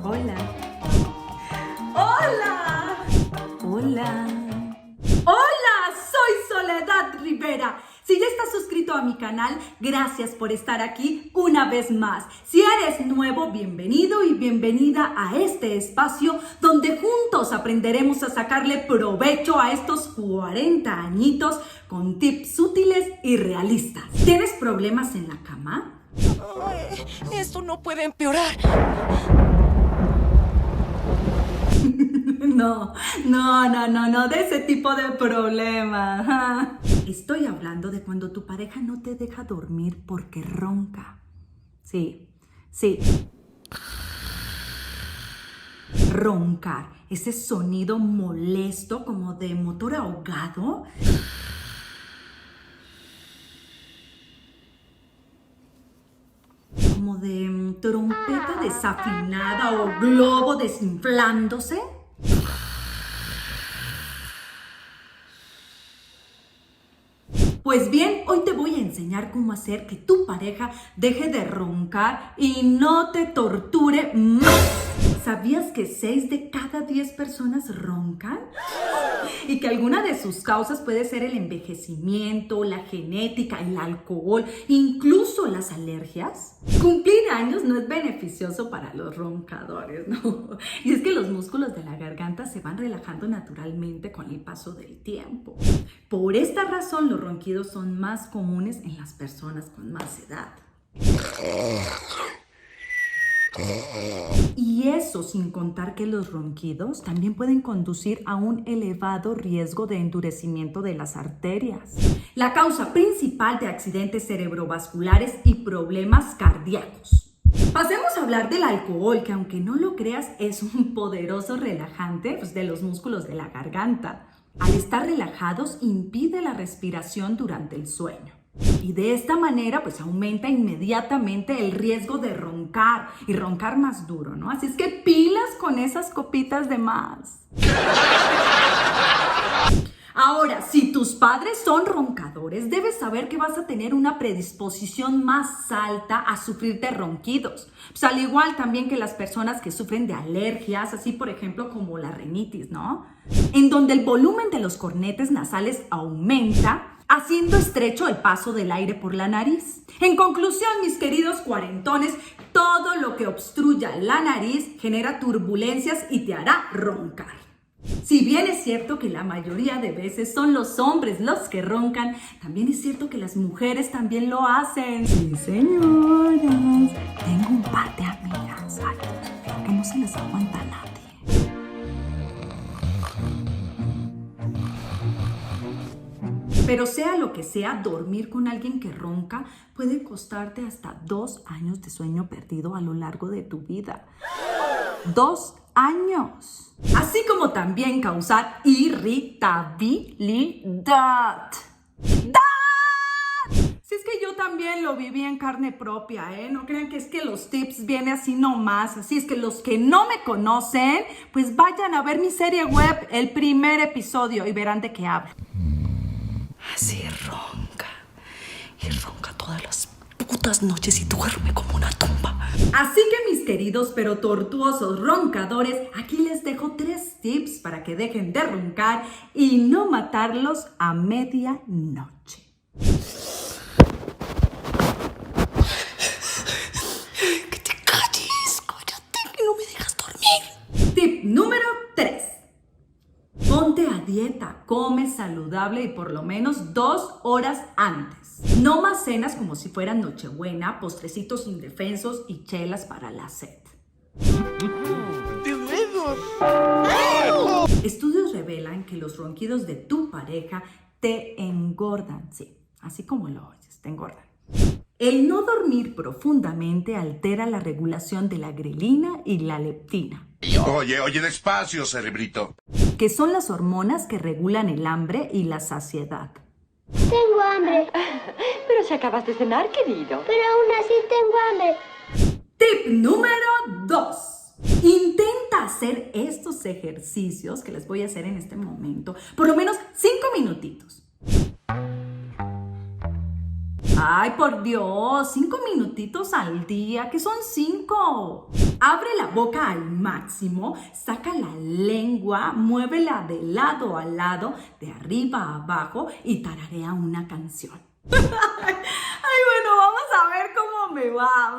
Hola. ¡Hola! ¡Hola! ¡Hola! Soy Soledad Rivera. Si ya estás suscrito a mi canal, gracias por estar aquí una vez más. Si eres nuevo, bienvenido y bienvenida a este espacio donde juntos aprenderemos a sacarle provecho a estos 40 añitos con tips útiles y realistas. ¿Tienes problemas en la cama? Ay, esto no puede empeorar. No, de ese tipo de problema. Estoy hablando de cuando tu pareja no te deja dormir porque ronca. Sí. Roncar, ese sonido molesto como de motor ahogado. Como de trompeta desafinada o globo desinflándose. Pues bien, hoy te voy a enseñar cómo hacer que tu pareja deje de roncar y no te torture más. ¿Sabías que 6 de cada 10 personas roncan? Y que alguna de sus causas puede ser el envejecimiento, la genética, el alcohol, incluso las alergias. Cumplir años no es beneficioso para los roncadores, ¿no? Y es que los músculos de la garganta se van relajando naturalmente con el paso del tiempo. Por esta razón, los ronquidos son más comunes en las personas con más edad. Y eso sin contar que los ronquidos también pueden conducir a un elevado riesgo de endurecimiento de las arterias, la causa principal de accidentes cerebrovasculares y problemas cardíacos. Pasemos a hablar del alcohol, que aunque no lo creas es un poderoso relajante de los músculos de la garganta. Al estar relajados impide la respiración durante el sueño. Y de esta manera pues aumenta inmediatamente el riesgo de roncar y roncar más duro, ¿no? Así es que pilas con esas copitas de más. Ahora, si tus padres son roncadores, debes saber que vas a tener una predisposición más alta a sufrir de ronquidos. Pues al igual también que las personas que sufren de alergias, así por ejemplo como la rinitis, ¿no? En donde el volumen de los cornetes nasales aumenta, haciendo estrecho el paso del aire por la nariz. En conclusión, mis queridos cuarentones, todo lo que obstruya la nariz genera turbulencias y te hará roncar. Si bien es cierto que la mayoría de veces son los hombres los que roncan, también es cierto que las mujeres también lo hacen. Sí, señoras. Tengo un par de amigas, ay, pero que no se les aguanta a nadie. Pero sea lo que sea, dormir con alguien que ronca puede costarte hasta 2 años de sueño perdido a lo largo de tu vida. 2 años. Así como también causar irritabilidad. Si es que yo también lo viví en carne propia, ¿eh? No crean que es que los tips vienen así nomás. Así es que los que no me conocen, pues vayan a ver mi serie web, el primer episodio, y verán de qué hablo. Así ronca. Y ronca todas las putas noches y duerme como una tumba. Así que mis queridos pero tortuosos roncadores, aquí les dejo 3 tips para que dejen de roncar y no matarlos a medianoche. Que te calles, cállate, que no me dejas dormir. Tip número 3. Ponte a dieta, come saludable y por lo menos 2 horas antes. No más cenas como si fueran Nochebuena, postrecitos indefensos y chelas para la sed. Estudios revelan que los ronquidos de tu pareja te engordan, sí, así como lo oyes, te engordan. El no dormir profundamente altera la regulación de la grelina y la leptina. Oye, despacio, cerebrito. Que son las hormonas que regulan el hambre y la saciedad. Tengo hambre, Pero si acabas de cenar, querido. pero aún así tengo hambre. Tip número 2. Intenta hacer estos ejercicios que les voy a hacer en este momento, por lo menos 5 minutitos. Ay, por Dios, 5 minutitos al día, que son 5. Abre la boca al máximo, saca la lengua, muévela de lado a lado, de arriba a abajo y tararea una canción. Ay, bueno, vamos a ver cómo me va.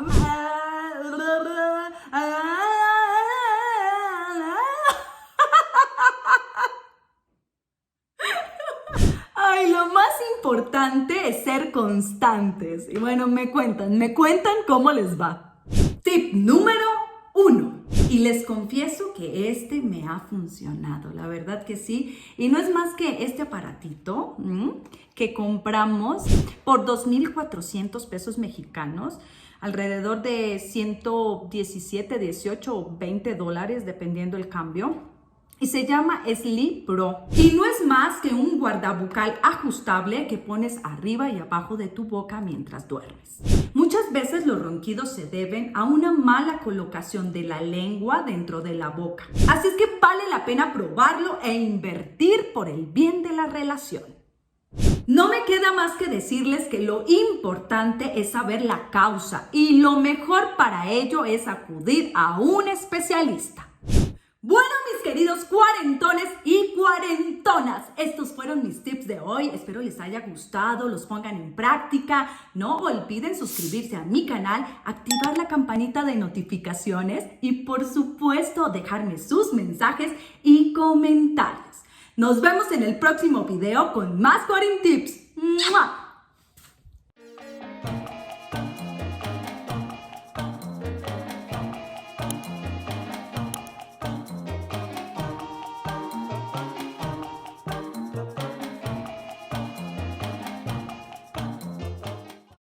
Ay, lo más importante es ser constantes. Y bueno, me cuentan cómo les va. Tip número 1. Y les confieso que este me ha funcionado, la verdad que sí. Y no es más que este aparatito que compramos por 2,400 pesos mexicanos, alrededor de 117, 18 o 20 dólares, dependiendo el cambio. Y se llama Sleep Pro. Y no es más que un guardabucal ajustable que pones arriba y abajo de tu boca mientras duermes. Muchas veces los ronquidos se deben a una mala colocación de la lengua dentro de la boca. Así es que vale la pena probarlo e invertir por el bien de la relación. No me queda más que decirles que lo importante es saber la causa y lo mejor para ello es acudir a un especialista. Bueno, mis queridos cuarentones y cuarentonas, estos fueron mis tips de hoy. Espero les haya gustado, los pongan en práctica. No olviden suscribirse a mi canal, activar la campanita de notificaciones y por supuesto dejarme sus mensajes y comentarios. Nos vemos en el próximo video con más Cuarentips. ¡Mua!